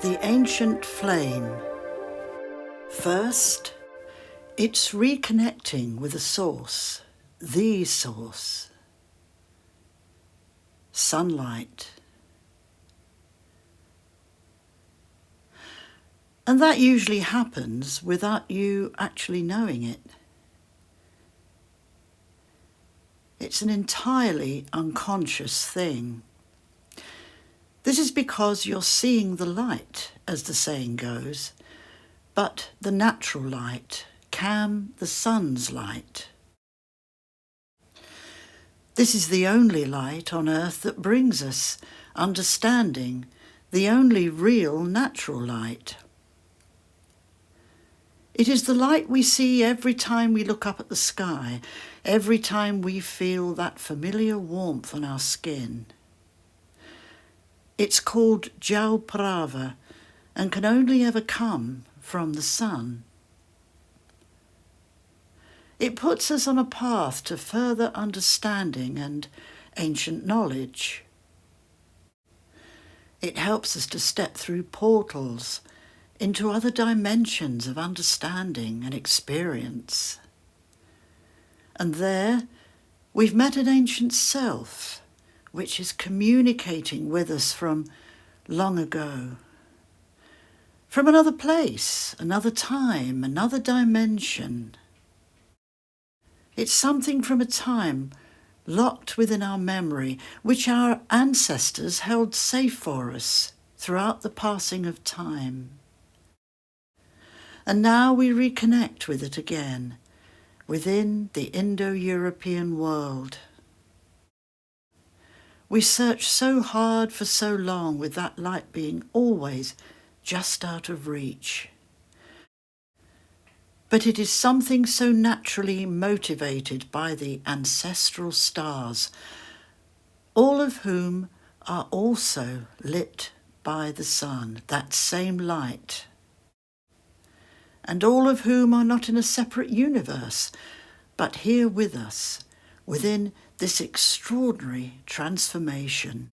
The ancient flame. First, it's reconnecting with a source, the source. Sunlight. And that usually happens without you actually knowing it. It's an entirely unconscious thing. This is because you're seeing the light, as the saying goes, but the natural light, the sun's light. This is the only light on earth that brings us understanding, the only real natural light. It is the light we see every time we look up at the sky, every time we feel that familiar warmth on our skin. It's called Jal Parava and can only ever come from the sun. It puts us on a path to further understanding and ancient knowledge. It helps us to step through portals into other dimensions of understanding and experience. And there we've met an ancient self, which is communicating with us from long ago, from another place, another time, another dimension. It's something from a time locked within our memory, which our ancestors held safe for us throughout the passing of time. And now we reconnect with it again, within the Indo-European world. We search so hard for so long with that light being always just out of reach. But it is something so naturally motivated by the ancestral stars, all of whom are also lit by the sun, that same light, and all of whom are not in a separate universe, but here with us, within this extraordinary transformation.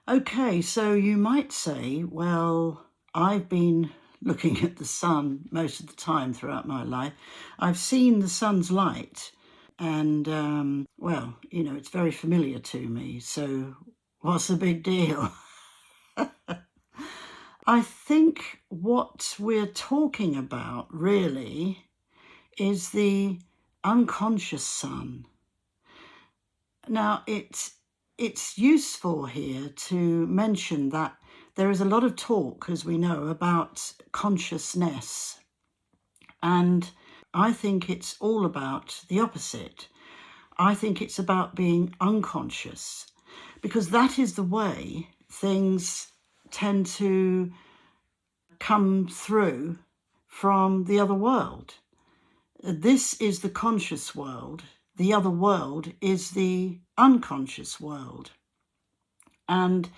Okay, so you might say, well, I've been looking at the sun most of the time throughout my life. I've seen the sun's light and, well, it's very familiar to me, so what's the big deal? I think what we're talking about really is the unconscious sun. Now, it's useful here to mention that there is a lot of talk, as we know, about consciousness. And I think it's all about the opposite. I think it's about being unconscious, because that is the way things tend to come through from the other world. This is the conscious world. The other world is the unconscious world. And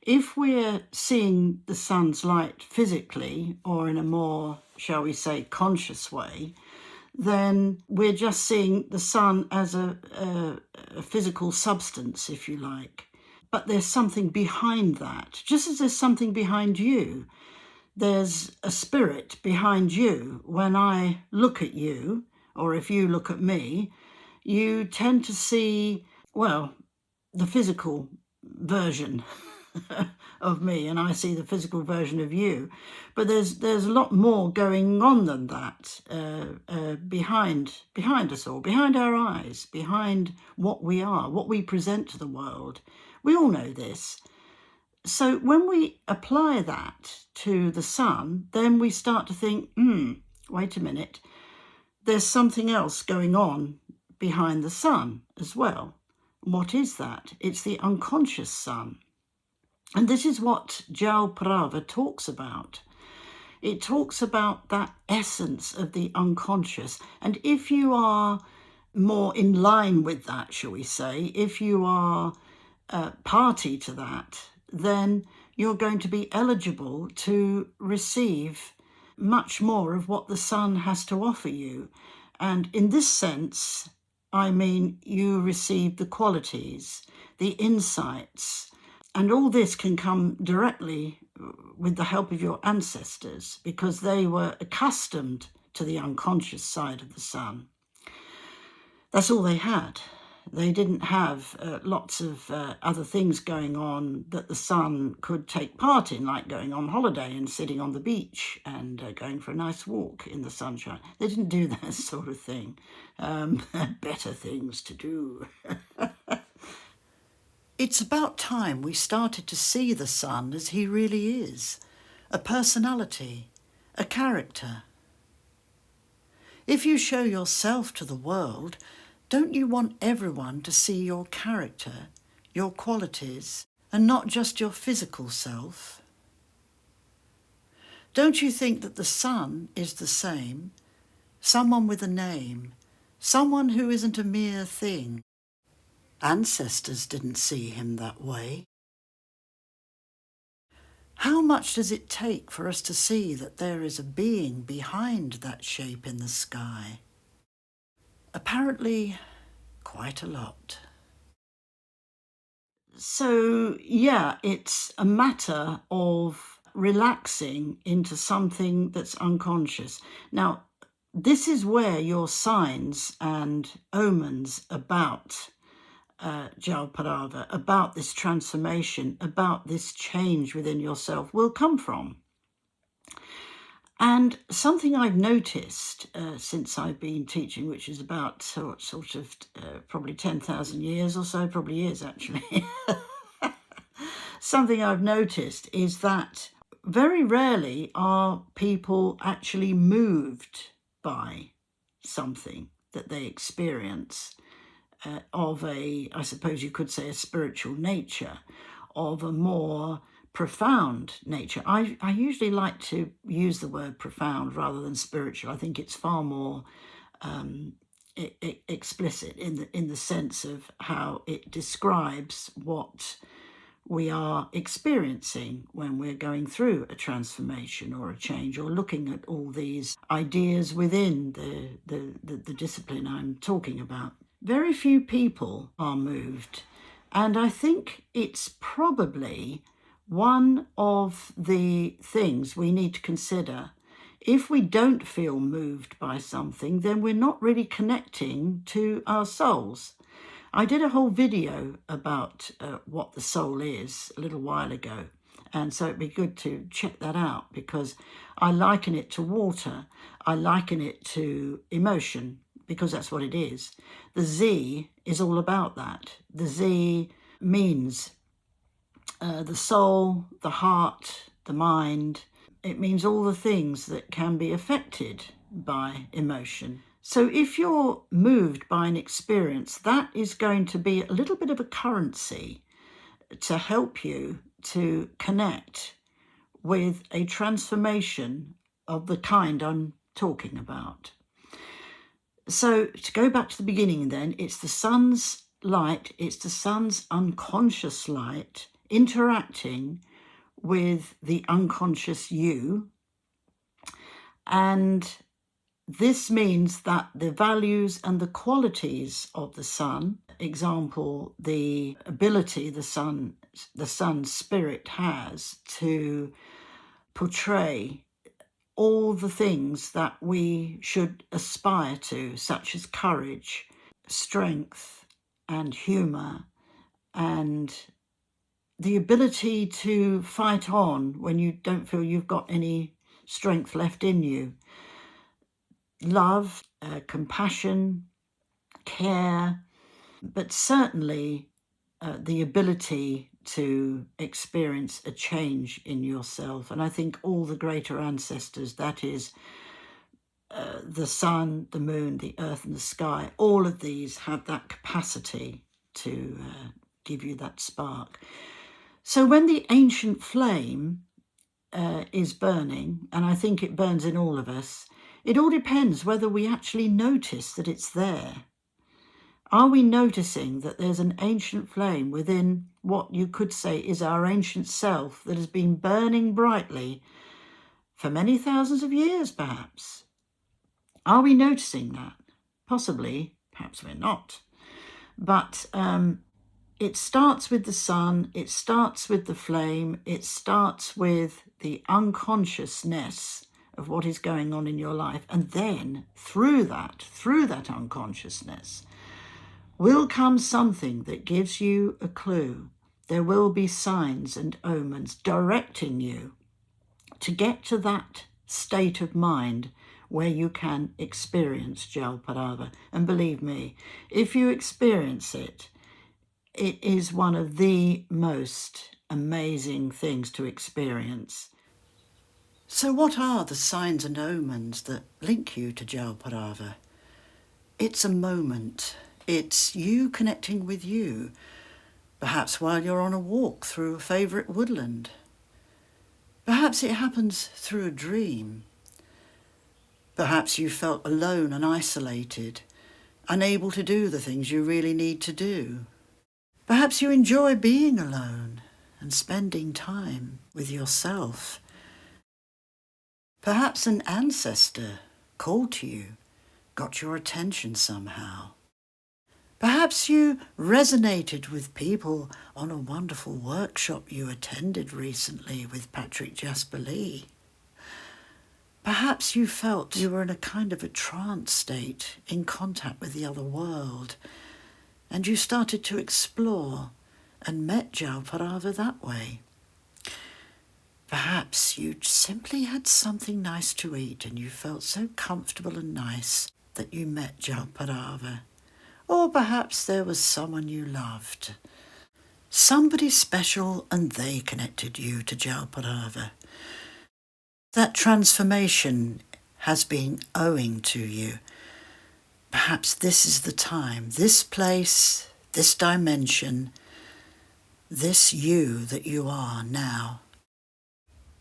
if we're seeing the sun's light physically, or in a more, shall we say, conscious way, then we're just seeing the sun as a physical substance, if you like. But there's something behind that. Just as there's something behind you, there's a spirit behind you. When I look at you, or if you look at me, you tend to see, well, the physical version of me, and I see the physical version of you. But there's a lot more going on than that behind us all, behind our eyes, behind what we are, what we present to the world. We all know this. So when we apply that to the sun, then we start to think, wait a minute, there's something else going on behind the sun as well. What is that? It's the unconscious sun. And this is what Jal Parava talks about. It talks about that essence of the unconscious. And if you are more in line with that, shall we say, if you are party to that, then you're going to be eligible to receive much more of what the sun has to offer you. And in this sense, I mean, you receive the qualities, the insights, And all this can come directly with the help of your ancestors, because they were accustomed to the unconscious side of the sun. That's all they had. They didn't have lots of other things going on that the sun could take part in, like going on holiday and sitting on the beach and going for a nice walk in the sunshine. They didn't do that sort of thing. Better things to do. It's about time we started to see the sun as he really is, a personality, a character. If you show yourself to the world, don't you want everyone to see your character, your qualities, and not just your physical self? Don't you think that the sun is the same, someone with a name, someone who isn't a mere thing? Ancestors didn't see him that way. How much does it take for us to see that there is a being behind that shape in the sky? Apparently, quite a lot. So, yeah, it's a matter of relaxing into something that's unconscious. Now, this is where your signs and omens about Jal Parava, about this transformation, about this change within yourself will come from. And something I've noticed since I've been teaching, which is about sort of probably 10,000 years or so, probably is actually, something I've noticed is that very rarely are people actually moved by something that they experience of a, I suppose you could say, a spiritual nature, of a more profound nature. I usually like to use the word profound rather than spiritual. I think it's far more explicit in the sense of how it describes what we are experiencing when we're going through a transformation or a change, or looking at all these ideas within the discipline I'm talking about. Very few people are moved, and I think it's probably one of the things we need to consider. If we don't feel moved by something, then we're not really connecting to our souls. I did a whole video about what the soul is a little while ago, and so it'd be good to check that out, because I liken it to water. I liken it to emotion, because that's what it is. The Z is all about that. The Z means the soul, the heart, the mind. It means all the things that can be affected by emotion. So if you're moved by an experience, that is going to be a little bit of a currency to help you to connect with a transformation of the kind I'm talking about. So to go back to the beginning then, it's the sun's light, it's the sun's unconscious light interacting with the unconscious you. And this means that the values and the qualities of the sun, example, the ability the sun's spirit has to portray all the things that we should aspire to, such as courage, strength, and humour, and the ability to fight on when you don't feel you've got any strength left in you. Love, compassion, care, but certainly the ability to experience a change in yourself. And I think all the greater ancestors, that is the sun, the moon, the earth and the sky, all of these have that capacity to give you that spark. So when the ancient flame is burning, and I think it burns in all of us, it all depends whether we actually notice that it's there. Are we noticing that there's an ancient flame within what you could say is our ancient self that has been burning brightly for many thousands of years, perhaps? Are we noticing that? Possibly, perhaps we're not. But It starts with the sun, it starts with the flame, it starts with the unconsciousness of what is going on in your life. And then through that unconsciousness, will come something that gives you a clue. There will be signs and omens directing you to get to that state of mind where you can experience Jal Parava. And believe me, if you experience it, it is one of the most amazing things to experience. So what are the signs and omens that link you to Jal Parava? It's a moment. It's you connecting with you, perhaps while you're on a walk through a favourite woodland. Perhaps it happens through a dream. Perhaps you felt alone and isolated, unable to do the things you really need to do. Perhaps you enjoy being alone and spending time with yourself. Perhaps an ancestor called to you, got your attention somehow. Perhaps you resonated with people on a wonderful workshop you attended recently with Patrick Jasper Lee. Perhaps you felt you were in a kind of a trance state, in contact with the other world, and you started to explore and met Jal Parava that way. Perhaps you simply had something nice to eat and you felt so comfortable and nice that you met Jal Parava. Or perhaps there was someone you loved, somebody special, and they connected you to Jal Parava. That transformation has been owing to you. Perhaps this is the time, this place, this dimension, this you that you are now.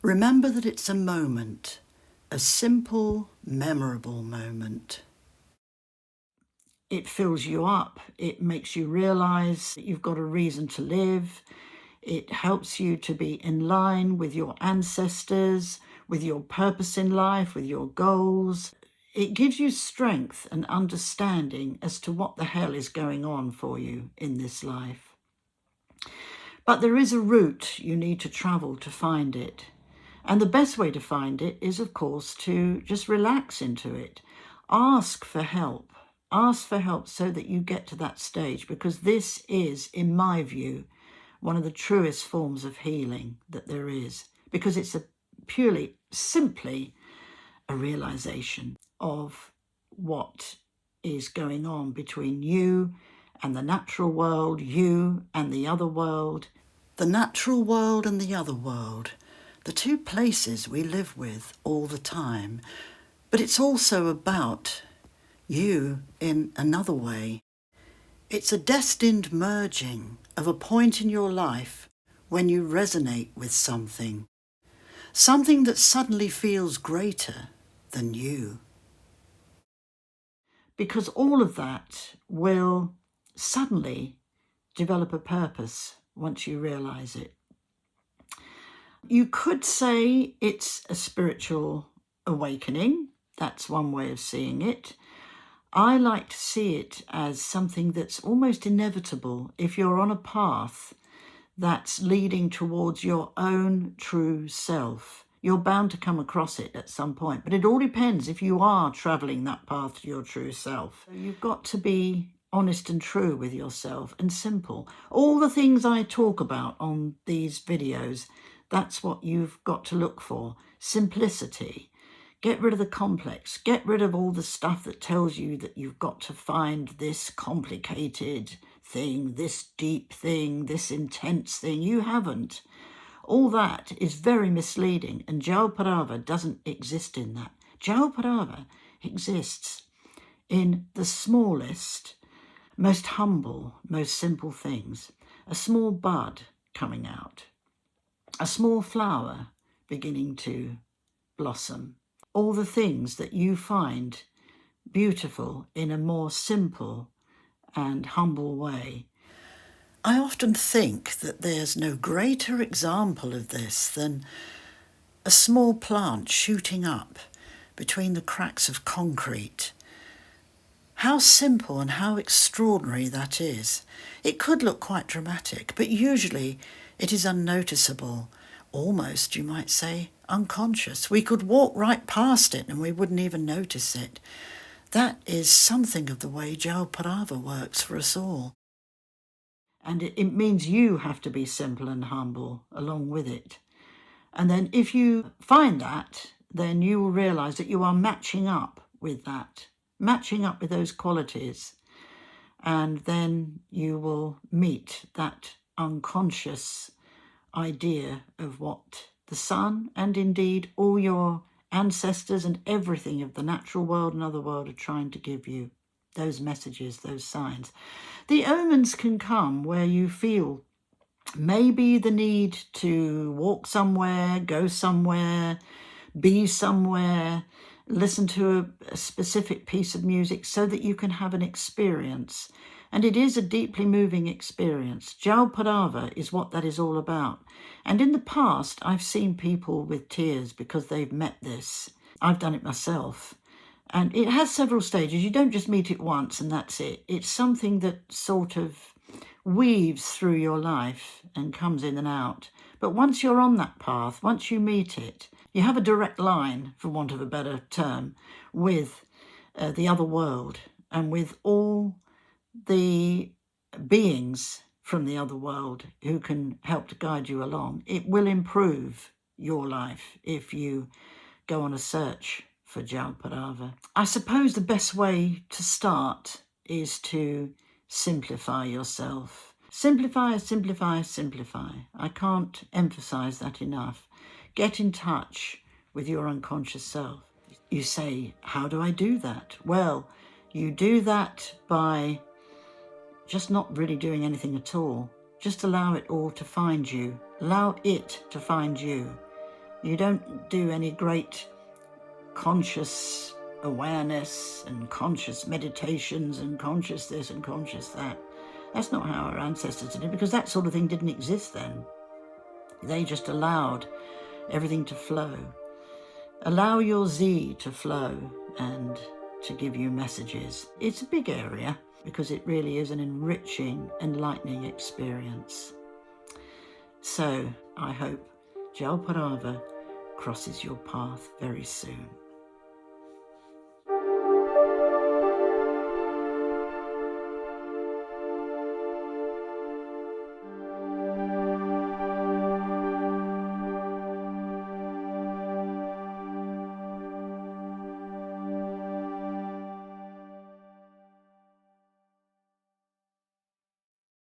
Remember that it's a moment, a simple, memorable moment. It fills you up. It makes you realise that you've got a reason to live. It helps you to be in line with your ancestors, with your purpose in life, with your goals. It gives you strength and understanding as to what the hell is going on for you in this life. But there is a route you need to travel to find it. And the best way to find it is, of course, to just relax into it. Ask for help. Ask for help so that you get to that stage, because this is, in my view, one of the truest forms of healing that there is, because it's simply a realization of what is going on between you and the natural world, you and the other world, the natural world and the other world, the two places we live with all the time. But it's also about you in another way. It's a destined merging of a point in your life when you resonate with something that suddenly feels greater than you. Because all of that will suddenly develop a purpose once you realize it. You could say it's a spiritual awakening. That's one way of seeing it. I like to see it as something that's almost inevitable if you're on a path that's leading towards your own true self. You're bound to come across it at some point, but it all depends if you are travelling that path to your true self. You've got to be honest and true with yourself and simple. All the things I talk about on these videos, that's what you've got to look for. Simplicity. Get rid of the complex. Get rid of all the stuff that tells you that you've got to find this complicated thing, this deep thing, this intense thing. You haven't. All that is very misleading, and Jal Parava doesn't exist in that. Jal Parava exists in the smallest, most humble, most simple things. A small bud coming out, a small flower beginning to blossom. All the things that you find beautiful in a more simple and humble way. I often think that there's no greater example of this than a small plant shooting up between the cracks of concrete, How simple and how extraordinary that is. It could look quite dramatic, but usually it is unnoticeable, almost, you might say, unconscious. We could walk right past it and we wouldn't even notice it. That is something of the way Jal Parava works for us all. And it means you have to be simple and humble along with it. And then if you find that, then you will realise that you are matching up with that, matching up with those qualities. And then you will meet that unconscious idea of what the sun and indeed all your ancestors and everything of the natural world and other world are trying to give you, those messages, those signs. The omens can come where you feel maybe the need to walk somewhere, go somewhere, be somewhere, listen to a specific piece of music so that you can have an experience. And it is a deeply moving experience. Jal Parava is what that is all about. And in the past, I've seen people with tears because they've met this. I've done it myself. And it has several stages. You don't just meet it once and that's it. It's something that sort of weaves through your life and comes in and out. But once you're on that path, once you meet it, you have a direct line, for want of a better term, with the other world and with all the beings from the other world who can help to guide you along. It will improve your life if you go on a search for Jal Parava. I suppose the best way to start is to simplify yourself. Simplify, simplify, simplify. I can't emphasize that enough. Get in touch with your unconscious self. You say, how do I do that? Well, you do that by just not really doing anything at all. Just allow it all to find you. Allow it to find you. You don't do any great conscious awareness and conscious meditations and conscious this and conscious that. That's not how our ancestors did it, because that sort of thing didn't exist then. They just allowed everything to flow. Allow your Z to flow and to give you messages. It's a big area because it really is an enriching, enlightening experience. So I hope Jal Parava crosses your path very soon.